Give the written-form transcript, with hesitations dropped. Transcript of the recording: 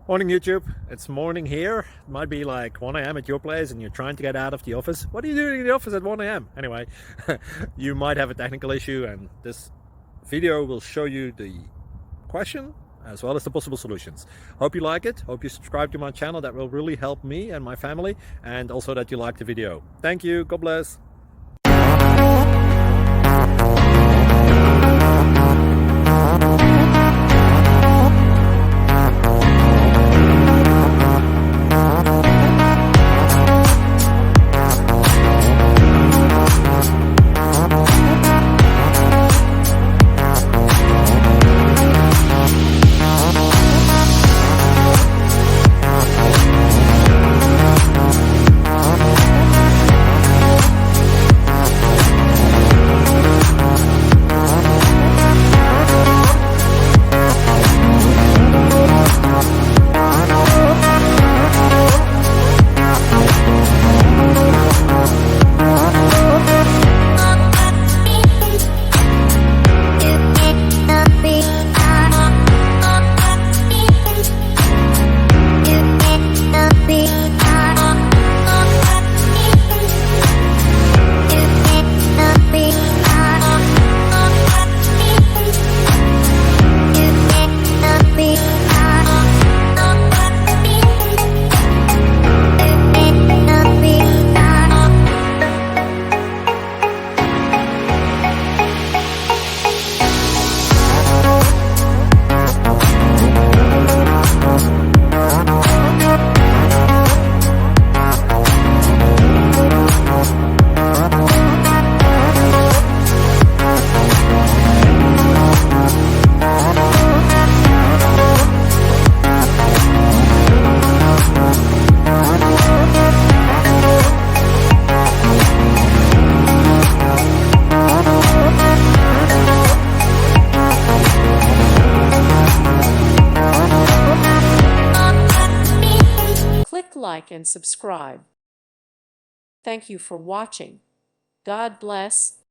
Morning YouTube, it's morning here. It might be like 1 a.m. at your place and you're trying to get out of the office. What are you doing in the office at 1 a.m.? Anyway, you might have a technical issue and this video will show you the question as well as the possible solutions. Hope you like it, hope you subscribe to my channel. That will really help me and my family, and also that you like the video. Thank you, God bless. Click like and subscribe. Thank you for watching. God bless.